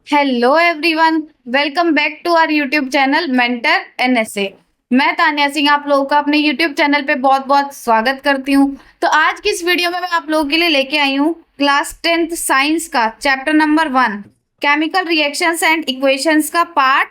Hello everyone, welcome back to our YouTube channel mentor NSA. मैं तान्या सिंह आप लोगों का अपने यूट्यूब चैनल पे बहुत बहुत स्वागत करती हूँ। तो आज की इस वीडियो में मैं आप लोगों के लिए लेके आई हूँ क्लास 10th साइंस का chapter number 1 chemical reactions and equations का पार्ट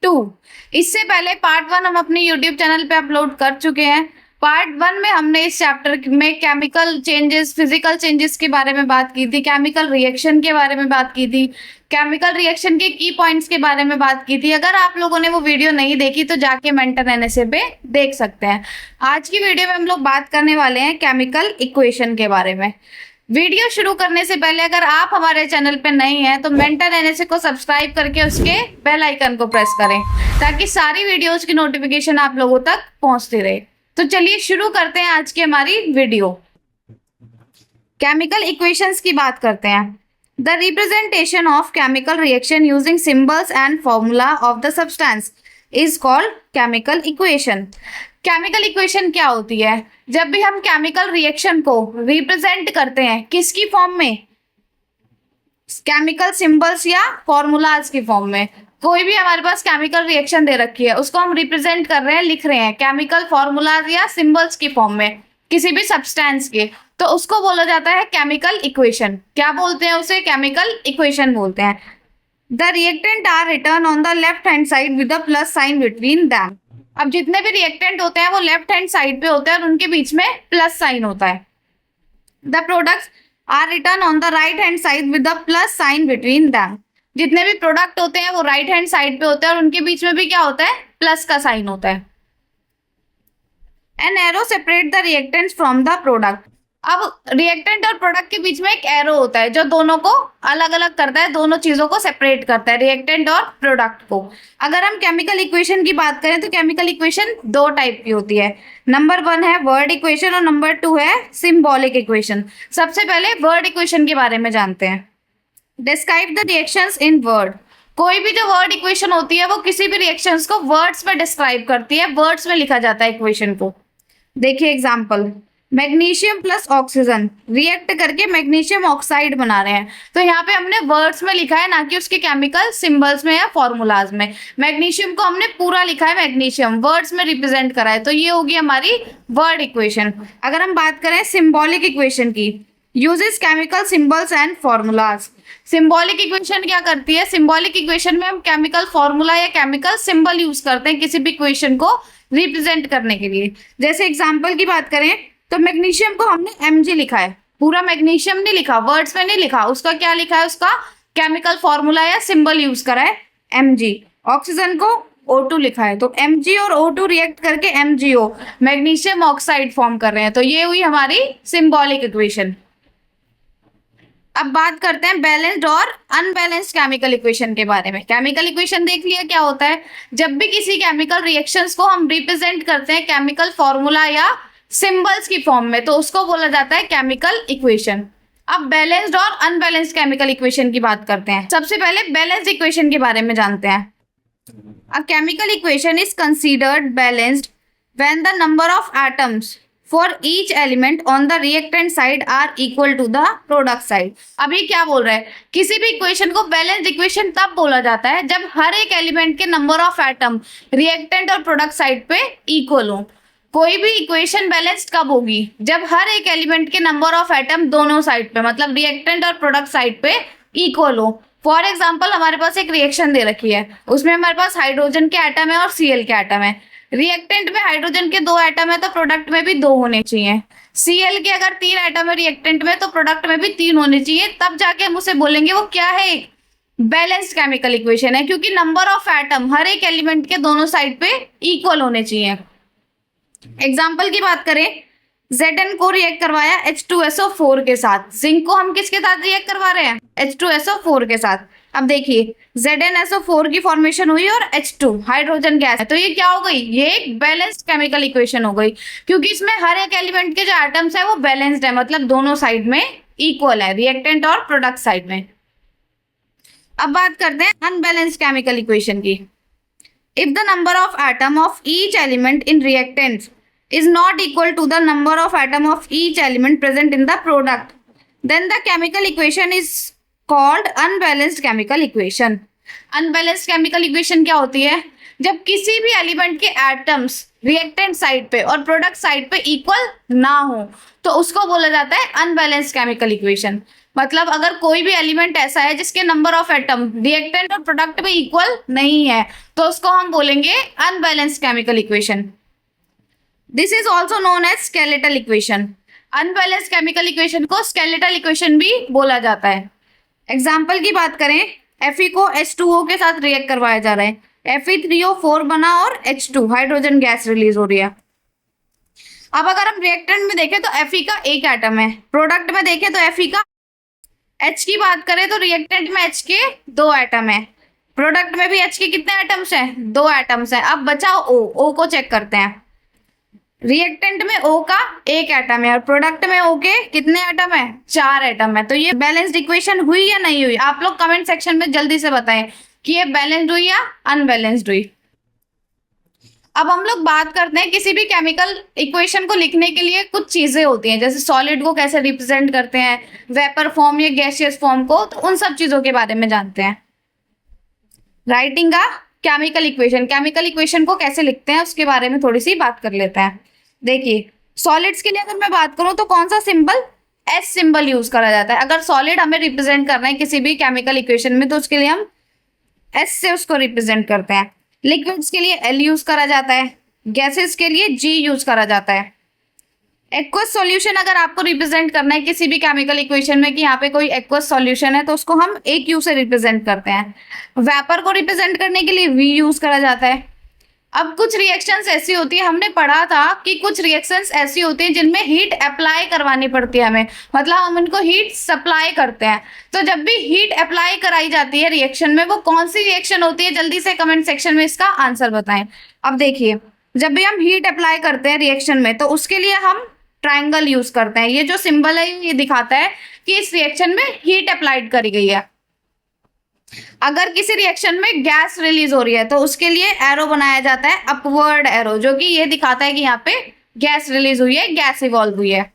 2। इससे पहले पार्ट 1 हम अपने यूट्यूब चैनल पे अपलोड कर चुके हैं। पार्ट 1 में हमने इस चैप्टर में केमिकल चेंजेस, फिजिकल चेंजेस के बारे में बात की थी, केमिकल रिएक्शन के बारे में बात की थी, केमिकल रिएक्शन के की पॉइंट्स के बारे में बात की थी। अगर आप लोगों ने वो वीडियो नहीं देखी तो जाके मेंटर एनएसए पे देख सकते हैं। आज की वीडियो में हम लोग बात करने वाले हैं केमिकल इक्वेशन के बारे में। वीडियो शुरू करने से पहले अगर आप हमारे चैनल पे नए हैं तो मेंटर एनएसए को सब्सक्राइब करके उसके बेल आइकन को प्रेस करें ताकि सारी वीडियोस की नोटिफिकेशन आप लोगों तक पहुंचती रहे। तो चलिए शुरू करते हैं आज की हमारी वीडियो। केमिकल इक्वेशंस की बात करते हैं। The representation of chemical reaction using symbols and formula of the substance is called chemical equation. Chemical equation क्या होती है? जब भी हम केमिकल रिएक्शन को रिप्रेजेंट करते हैं किसकी फॉर्म में? केमिकल सिंबल्स या फॉर्मूलाज की फॉर्म में। कोई भी हमारे पास केमिकल रिएक्शन दे रखी है उसको हम रिप्रेजेंट कर रहे हैं, लिख रहे हैं केमिकल फॉर्मूलाज या सिंबल्स की फॉर्म में किसी भी सब्सटेंस के, तो उसको बोला जाता है केमिकल इक्वेशन। क्या बोलते हैं उसे? केमिकल इक्वेशन बोलते हैं। The reactant are written on the left hand side with the plus sign between them. अब जितने भी रिएक्टेंट होते हैं वो लेफ्ट हैंड साइड पे होते हैं और उनके बीच में प्लस साइन होता है। The products are written on the right hand side with the plus sign between them. जितने भी प्रोडक्ट होते हैं वो राइट हैंड साइड पे होते हैं और उनके बीच में भी क्या होता है? प्लस का साइन होता है। An arrow separate the reactants from the product. अब रिएक्टेंट और प्रोडक्ट के बीच में एक एरो होता है जो दोनों को अलग अलग करता है, दोनों चीजों को सेपरेट करता है, रिएक्टेंट और प्रोडक्ट को। अगर हम केमिकल इक्वेशन की बात करें तो केमिकल इक्वेशन दो टाइप की होती है। नंबर 1 है वर्ड इक्वेशन और नंबर 2 है सिंबॉलिक इक्वेशन। सबसे पहले वर्ड इक्वेशन के बारे में जानते हैं। Describe the reactions in word. कोई भी जो वर्ड इक्वेशन होती है वो किसी भी रिएक्शंस को वर्ड्स में डिस्क्राइब करती है, वर्ड्स में लिखा जाता है इक्वेशन को। देखिए example, magnesium plus oxygen react करके मैग्नीशियम ऑक्साइड बना रहे हैं, तो यहाँ पे हमने वर्ड्स में लिखा है ना कि उसके केमिकल सिंबल्स में या फॉर्मूलाज में। मैग्नीशियम को हमने पूरा लिखा है, मैग्नीशियम वर्ड्स में रिप्रेजेंट करा है, तो ये होगी हमारी वर्ड इक्वेशन। अगर हम बात करें सिंबॉलिक इक्वेशन की, uses chemical symbols and formulas. Symbolic equation क्या करती है? सिंबॉलिक इक्वेशन में हम केमिकल फॉर्मूला या केमिकल सिंबल यूज करते हैं किसी भी इक्वेशन को रिप्रेजेंट करने के लिए। जैसे एग्जांपल की बात करें तो मैग्नीशियम को हमने Mg लिखा है, पूरा मैग्नीशियम नहीं लिखा, वर्ड्स में नहीं लिखा, उसका क्या लिखा है? उसका केमिकल फॉर्मूला या सिंबल यूज करा है Mg। ऑक्सीजन को O2 लिखा है, तो Mg और O2 रिएक्ट करके MgO मैग्नीशियम ऑक्साइड फॉर्म कर रहे हैं, तो ये हुई हमारी सिंबॉलिक इक्वेशन। अब बात करते हैं बैलेंस्ड और अनबैलेंस्ड केमिकल इक्वेशन के बारे में। केमिकल इक्वेशन देख लिया क्या होता है। जब भी किसी केमिकल रिएक्शंस को हम रिप्रेजेंट करते हैं केमिकल फॉर्मूला या सिंबल्स की फॉर्म में तो उसको बोला जाता है केमिकल इक्वेशन। अब बैलेंस्ड और अनबैलेंस्ड केमिकल इक्वेशन की बात करते हैं। सबसे पहले बैलेंस्ड इक्वेशन के बारे में जानते हैं। A chemical equation is considered balanced when the number of atoms for each element on the reactant side are equal to the product side। अभी क्या बोल रहा है? किसी भी इक्वेशन को बैलेंस्ड इक्वेशन तब बोला जाता है जब हर एक एलिमेंट के नंबर ऑफ एटम रिएक्टेंट और प्रोडक्ट साइड पे इक्वल हो। कोई भी इक्वेशन बैलेंस्ड कब होगी? जब हर एक एलिमेंट के नंबर ऑफ एटम दोनों साइड पे, मतलब रिएक्टेंट और प्रोडक्ट साइड पे इक्वल हो। फॉर एग्जाम्पल हमारे पास एक रिएक्शन दे रखी है, उसमें हमारे पास हाइड्रोजन के एटम है और Cl के एटम है। रिएक्टेंट में हाइड्रोजन के 2 एटम है तो प्रोडक्ट में भी 2 होने चाहिए। Cl के अगर 3 एटम है रिएक्टेंट में तो प्रोडक्ट में भी 3 होने चाहिए, तब जाके हम उसे बोलेंगे वो क्या है? बैलेंस्ड केमिकल इक्वेशन है, क्योंकि नंबर ऑफ एटम हर एक एलिमेंट के दोनों साइड पे इक्वल होने चाहिए। एग्जाम्पल की बात करें, Zn को रिएक्ट करवाया H2SO4 के साथ। जिंक को हम किसके साथ रिएक्ट करवा रहे हैं? H2SO4 के साथ। अब देखिए ZnSO4 की फॉर्मेशन हुई और H2 हाइड्रोजन गैस है, तो ये क्या हो गई? ये एक बैलेंस्ड केमिकल इक्वेशन हो गई, क्योंकि इसमें हर एक एलिमेंट के जो एटम्स है वो बैलेंस्ड है, मतलब दोनों साइड में इक्वल है, रिएक्टेंट और प्रोडक्ट साइड में। अब बात करते हैं अनबैलेंस्ड केमिकल इक्वेशन की। If the number of atom of each element in reactants is not equal to the number of atom of each element present in the product, then the chemical equation is called unbalanced chemical equation. Unbalanced chemical equation क्या होती है? जब किसी भी element के atoms reactant side पे और product side पे इक्वल ना हो तो उसको बोला जाता है अनबैलेंस्ड केमिकल इक्वेशन। मतलब अगर कोई भी एलिमेंट ऐसा है जिसके नंबर ऑफ एटम रिएक्टेंट और प्रोडक्ट में इक्वल नहीं है तो उसको हम बोलेंगे unbalanced chemical equation. This is also known as skeletal equation. Unbalanced chemical equation को स्केलेटल इक्वेशन भी बोला जाता है। एग्जाम्पल की बात करें, Fe को H2O के साथ रिएक्ट करवाया जा रहा है, Fe3O4 बना और H2 हाइड्रोजन गैस रिलीज हो रही है। अब अगर हम रिएक्टेंट में देखें तो Fe का एक एटम है, प्रोडक्ट में देखें तो Fe का, H की बात करें तो रिएक्टेंट में H के 2 एटम है, प्रोडक्ट में भी H के कितने एटम्स हैं? 2 एटम्स हैं। अब बचा O को चेक करते हैं। रिएक्टेंट में O का एक एटम है और प्रोडक्ट में O के कितने एटम है? 4 एटम है। तो ये बैलेंस्ड इक्वेशन हुई या नहीं हुई? आप लोग कमेंट सेक्शन में जल्दी से बताएं कि ये बैलेंस्ड हुई या अनबैलेंस्ड हुई। अब हम लोग बात करते हैं किसी भी केमिकल इक्वेशन को लिखने के लिए कुछ चीजें होती हैं, जैसे सॉलिड को कैसे रिप्रेजेंट करते हैं, वेपर फॉर्म या गैसियस फॉर्म को, तो उन सब चीजों के बारे में जानते हैं। राइटिंग का केमिकल इक्वेशन को कैसे लिखते हैं उसके बारे में थोड़ी सी बात कर लेते हैं। देखिए, सॉलिड्स के लिए अगर मैं बात करूं तो कौन सा सिंबल? एस सिंबल यूज करा जाता है। अगर सॉलिड हमें रिप्रेजेंट करना है किसी भी केमिकल इक्वेशन में तो उसके लिए हम एस से उसको रिप्रेजेंट करते हैं। लिक्विड्स के लिए एल यूज करा जाता है, गैसेस के लिए जी यूज करा जाता है। एक्वस सॉल्यूशन अगर आपको रिप्रेजेंट करना है किसी भी केमिकल इक्वेशन में कि यहाँ पे कोई एक्वस सॉल्यूशन है तो उसको हम एक यू से रिप्रेजेंट करते हैं। वेपर को रिप्रेजेंट करने के लिए वी यूज करा जाता है। अब कुछ रिएक्शंस ऐसी होती है, हमने पढ़ा था कि कुछ रिएक्शंस ऐसी होती है जिनमें हीट अप्लाई करवानी पड़ती है हमें, मतलब हम उनको हीट सप्लाई करते हैं। तो जब भी हीट अप्लाई कराई जाती है रिएक्शन में, वो कौन सी रिएक्शन होती है? जल्दी से कमेंट सेक्शन में इसका आंसर बताएं। अब देखिए, जब भी हम हीट अप्लाई करते हैं रिएक्शन में तो उसके लिए हम ट्राइंगल यूज करते हैं। ये जो सिंबल है ये दिखाता है कि इस रिएक्शन में हीट अप्लाइड करी गई है। अगर किसी रिएक्शन में गैस रिलीज हो रही है तो उसके लिए एरो बनाया जाता है, अपवर्ड एरो, जो कि ये दिखाता है कि यहाँ पे गैस रिलीज हुई है, गैस इवॉल्व हुई है।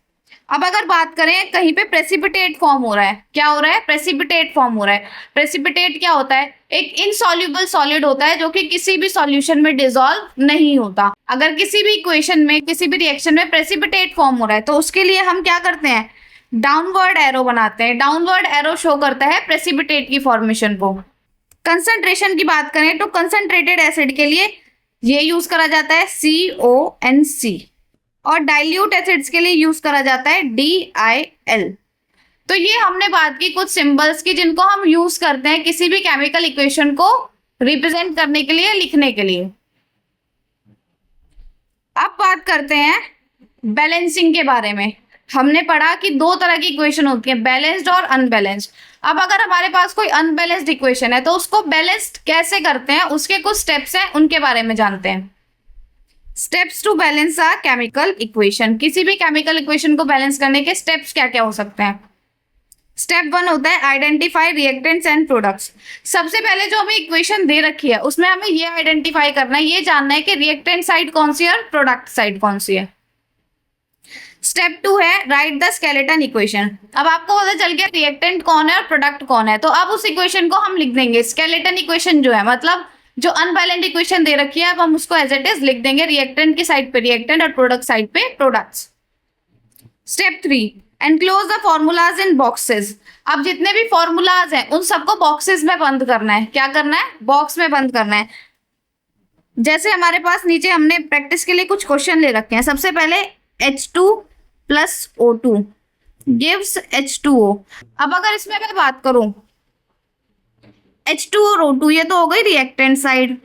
अब अगर बात करें कहीं पे प्रेसिपिटेट फॉर्म हो रहा है, क्या हो रहा है? प्रेसिपिटेट फॉर्म हो रहा है। प्रेसिपिटेट क्या होता है? एक इनसॉल्युबल सॉलिड होता है जो कि किसी भी सॉल्यूशन में डिसॉल्व नहीं होता। अगर किसी भी इक्वेशन में, किसी भी रिएक्शन में प्रेसिपिटेट फॉर्म हो रहा है तो उसके लिए हम क्या करते हैं? डाउनवर्ड एरो बनाते हैं। डाउनवर्ड एरो शो करता है प्रेसिपिटेट की फॉर्मेशन को। कंसंट्रेशन की बात करें तो कंसंट्रेटेड एसिड के लिए ये यूज करा जाता है CONC और डाइल्यूट एसिड्स के लिए यूज करा जाता है DIL। तो ये हमने बात की कुछ सिंबल्स की जिनको हम यूज करते हैं किसी भी केमिकल इक्वेशन को रिप्रेजेंट करने के लिए, लिखने के लिए। अब बात करते हैं बैलेंसिंग के बारे में। हमने पढ़ा कि 2 तरह की इक्वेशन होती है, बैलेंस्ड और अनबैलेंस्ड। अब अगर हमारे पास कोई अनबैलेंस्ड इक्वेशन है तो उसको बैलेंस्ड कैसे करते हैं, उसके कुछ स्टेप्स हैं, उनके बारे में जानते हैं। Steps to balance a chemical equation. किसी भी केमिकल इक्वेशन को बैलेंस करने के स्टेप्स क्या क्या हो सकते हैं? स्टेप 1 होता है आइडेंटिफाई रिएक्टेंट्स एंड प्रोडक्ट्स। सबसे पहले जो हमें इक्वेशन दे रखी है उसमें हमें ये आइडेंटिफाई करना है, ये जानना है कि रिएक्टेंट साइड कौन सी है और प्रोडक्ट साइड कौन सी है। स्टेप 2 है राइट द स्केलेटन इक्वेशन। अब आपको पता चल गया रिएक्टेंट कौन है और प्रोडक्ट कौन है, तो अब उस इक्वेशन को हम लिख देंगे। स्केलेटन इक्वेशन जो है, मतलब जो अनबैलेंस्ड इक्वेशन दे रखी है, अब हम उसको एज इट इज लिख देंगे। रिएक्टेंट की साइड पे रिएक्टेंट और प्रोडक्ट साइड पे products. Step 3 enclose the formulas in boxes. अब जितने भी फॉर्मूलाज हैं उन सबको बॉक्सेस में बंद करना है। क्या करना है? बॉक्स में बंद करना है। जैसे हमारे पास नीचे हमने प्रैक्टिस के लिए कुछ क्वेश्चन ले रखे हैं। सबसे पहले H2 + O2 gives H2O। अब अगर इसमें मैं बात करूं H2 और O2, ये तो हो गई रिएक्टेंट साइड,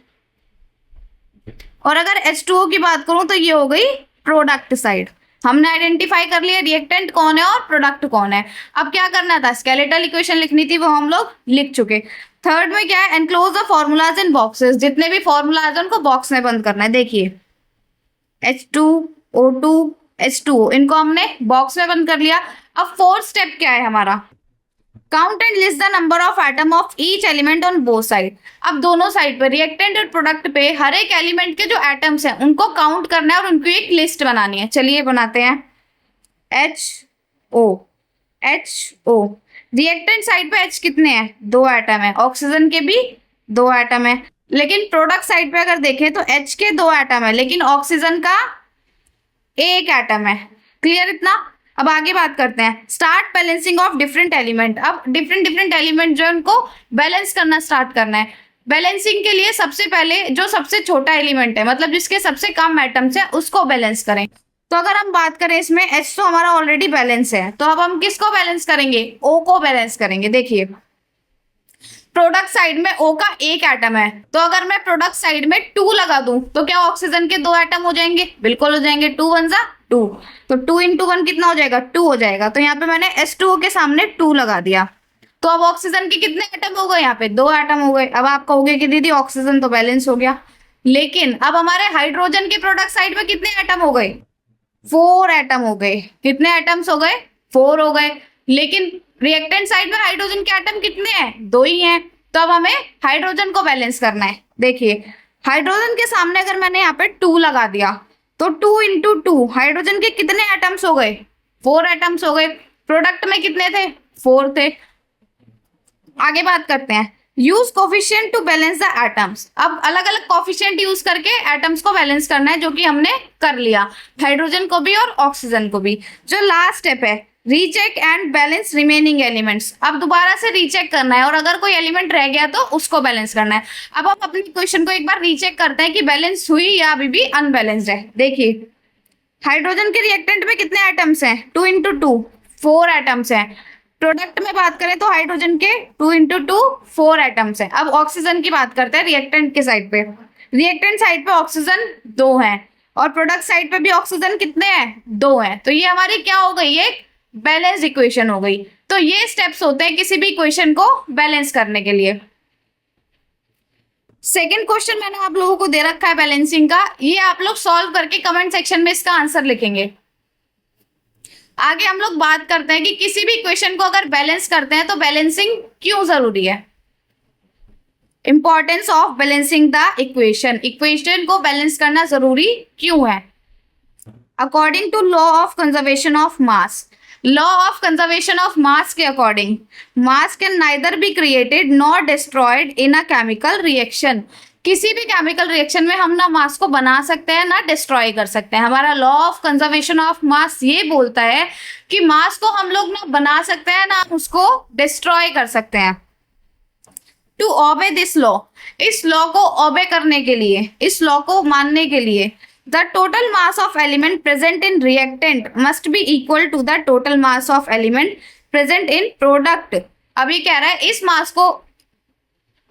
और अगर H2O की बात करूं तो ये हो गई प्रोडक्ट साइड। हमने आइडेंटिफाई कर लिया रिएक्टेंट कौन है और प्रोडक्ट कौन है। अब क्या करना था? स्केलेटल इक्वेशन लिखनी थी, वो हम लोग लिख चुके। थर्ड में क्या है? Enclose the formulas in boxes. जितने भी फॉर्मूलाज हैं उनको बॉक्स में बंद करना है। देखिए H2 O2 H2O, इनको हमने बॉक्स में बंद कर लिया। अब 4th स्टेप क्या है हमारा? Count and list the number of atom of each element on both side. अब दोनों साइड पे, रिएक्टेंट और प्रोडक्ट पे, हर एक एलिमेंट के जो एटम्स हैं उनको काउंट करना है और उनकी एक लिस्ट बनानी है। चलिए बनाते हैं। HO HO। रिएक्टेंट साइड पे H कितने हैं? 2 एटम है। ऑक्सीजन के भी 2 एटम है। लेकिन प्रोडक्ट साइड पे अगर देखें तो H के 2 एटम है, लेकिन ऑक्सीजन का 1 एटम है। क्लियर इतना? अब आगे बात करते हैं, start balancing of different element. अब डिफरेंट एलिमेंट जो है उनको बैलेंस करना स्टार्ट करना है। बैलेंसिंग के लिए सबसे पहले जो सबसे छोटा एलिमेंट है, मतलब जिसके सबसे कम एटम्स है, उसको बैलेंस करें। तो अगर हम बात करें इसमें H तो हमारा ऑलरेडी बैलेंस है, तो अब हम किसको बैलेंस करेंगे? O को बैलेंस करेंगे। देखिए प्रोडक्ट साइड में O का 1 एटम है, तो अगर मैं प्रोडक्ट साइड में 2 लगा दूं तो क्या ऑक्सीजन के 2 एटम हो जाएंगे? बिल्कुल हो जाएंगे। 2 1 जा 2, तो 2 into 1 कितना हो जाएगा? 2 हो जाएगा। तो यहाँ पे मैंने H2O के सामने 2 लगा दिया, तो अब ऑक्सीजन के कितने एटम हो गए? यहाँ पे 2 एटम हो गए। अब आप कहोगे कि दीदी ऑक्सीजन तो बैलेंस हो गया, लेकिन अब हमारे हाइड्रोजन के प्रोडक्ट साइड में कितने एटम हो गए? 4 एटम हो गए। कितने एटम्स हो गए? 4 हो गए। लेकिन रिएक्टेंट साइड में हाइड्रोजन के एटम कितने हैं? 2 ही हैं। तो अब हमें हाइड्रोजन को बैलेंस करना है। देखिए हाइड्रोजन के सामने अगर मैंने यहाँ पे 2 लगा दिया, तो 2 into 2 हाइड्रोजन के कितने एटम्स हो गए? 4 एटम्स हो गए। प्रोडक्ट में कितने थे? 4 थे। आगे बात करते हैं, use coefficient to balance the atoms. अब अलग अलग कोफिशिएंट यूज करके एटम्स को बैलेंस करना है, जो कि हमने कर लिया, हाइड्रोजन को भी और ऑक्सीजन को भी। जो लास्ट स्टेप है, recheck and balance remaining elements. अब दोबारा से रीचेक करना है और अगर कोई एलिमेंट रह गया तो उसको बैलेंस करना है। अब हम अपनी क्वेश्चन को एक बार रीचेक करते हैं कि बैलेंस हुई या अभी भी अनबैलेंस्ड है। देखिए हाइड्रोजन के रिएक्टेंट में कितने एटम्स हैं? 2 into 2 4 एटम्स हैं। प्रोडक्ट में बात करें तो हाइड्रोजन के 2 into 2 4 एटम्स हैं। अब ऑक्सीजन की बात करते हैं रिएक्टेंट के साइड पे। रिएक्टेंट साइड पे ऑक्सीजन 2 है और प्रोडक्ट साइड पे भी ऑक्सीजन कितने हैं? 2 हैं। तो ये हमारी क्या हो गई? एक बैलेंस इक्वेशन हो गई। तो ये स्टेप्स होते हैं किसी भी इक्वेशन को बैलेंस करने के लिए। सेकेंड क्वेश्चन मैंने आप लोगों को दे रखा है बैलेंसिंग का, ये आप लोग सॉल्व करके कमेंट सेक्शन में इसका आंसर लिखेंगे। आगे हम लोग बात करते हैं कि किसी भी इक्वेशन को अगर बैलेंस करते हैं तो बैलेंसिंग क्यों जरूरी है। Importance of balancing the equation, equation को बैलेंस करना जरूरी क्यों है? According to law of conservation of mass, law of conservation of mass के according mass can neither be created nor destroyed in a chemical reaction. किसी भी chemical reaction में हम ना मास को बना सकते हैं ना डिस्ट्रॉय कर सकते हैं। हमारा लॉ ऑफ कंजर्वेशन ऑफ मास ये बोलता है कि मास को हम लोग ना बना सकते हैं ना उसको डिस्ट्रॉय कर सकते हैं। टू ओबे दिस लॉ, इस लॉ को ओबे करने के लिए, इस लॉ को मानने के लिए, the total mass of element present in reactant must be equal to the total mass of element present in product। अभी कह रहा है इस मास को,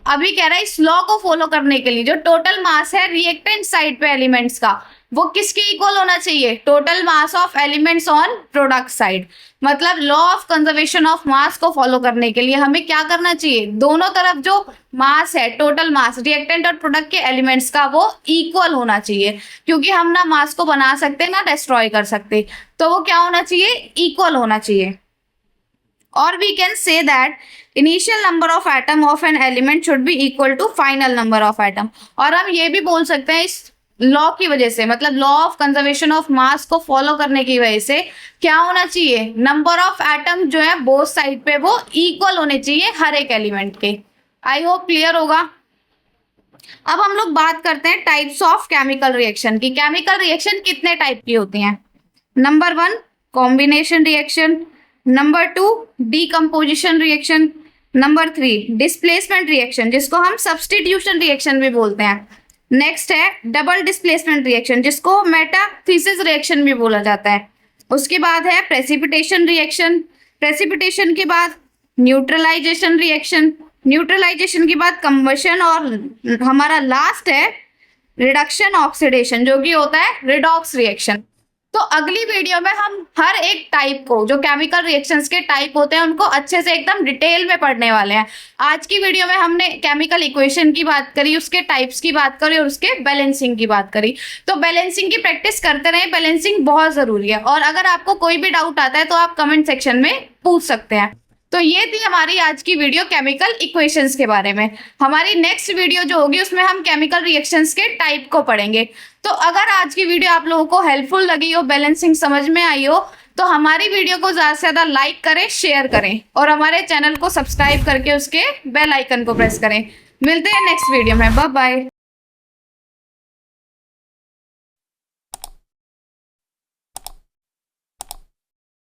अभी कह रहा है इस लॉ को फॉलो करने के लिए जो टोटल मास है रिएक्टेंट साइड पे एलिमेंट्स का, वो किसके इक्वल होना चाहिए? Total mass of elements on product side. मतलब law of conservation of mass को फॉलो करने के लिए हमें क्या करना चाहिए? दोनों तरफ जो मास है, टोटल मास रिएक्टेंट और प्रोडक्ट के एलिमेंट्स का, वो इक्वल होना चाहिए। क्योंकि हम ना मास को बना सकते ना डिस्ट्रॉय कर सकते, तो वो क्या होना चाहिए? इक्वल होना चाहिए। और we can say that initial number of atom of an element should be equal to final number of atom. और हम ये भी बोल सकते हैं इस लॉ की वजह से, मतलब law of conservation of mass को फॉलो करने की वजह से क्या होना चाहिए? नंबर ऑफ एटम जो है बोथ साइड पे वो इक्वल होने चाहिए हर एक एलिमेंट के। आई होप क्लियर होगा। अब हम लोग बात करते हैं टाइप्स ऑफ केमिकल रिएक्शन की। केमिकल रिएक्शन कितने टाइप की होती हैं? Number 1 combination reaction, number 2 decomposition reaction, number 3 displacement reaction जिसको हम सब्स्टिट्यूशन रिएक्शन भी बोलते हैं। नेक्स्ट है डबल डिस्प्लेसमेंट रिएक्शन जिसको मेटाफिसिस रिएक्शन भी बोला जाता है। उसके बाद है प्रेसिपिटेशन रिएक्शन, प्रेसिपिटेशन के बाद न्यूट्रलाइजेशन रिएक्शन, न्यूट्रलाइजेशन के बाद कंबशन, और हमारा लास्ट है रिडक्शन ऑक्सीडेशन जो कि होता है रिडॉक्स रिएक्शन। तो अगली वीडियो में हम हर एक टाइप को, जो केमिकल रिएक्शंस के टाइप होते हैं, उनको अच्छे से एकदम डिटेल में पढ़ने वाले हैं। आज की वीडियो में हमने केमिकल इक्वेशन की बात करी, उसके टाइप्स की बात करी और उसके बैलेंसिंग की बात करी। तो बैलेंसिंग की प्रैक्टिस करते रहे, बैलेंसिंग बहुत जरूरी है। और अगर आपको कोई भी डाउट आता है तो आप कमेंट सेक्शन में पूछ सकते हैं। तो ये थी हमारी आज की वीडियो केमिकल इक्वेशंस के बारे में। हमारी नेक्स्ट वीडियो जो होगी उसमें हम केमिकल रिएक्शंस के टाइप को पढ़ेंगे। तो अगर आज की वीडियो आप लोगों को हेल्पफुल लगी हो, बैलेंसिंग समझ में आई हो, तो हमारी वीडियो को ज़्यादा से ज़्यादा लाइक करें, शेयर करें और हमारे चैनल को सब्सक्राइब करके उसके बेल आइकन को प्रेस करें। मिलते हैं नेक्स्ट वीडियो में। Bye bye.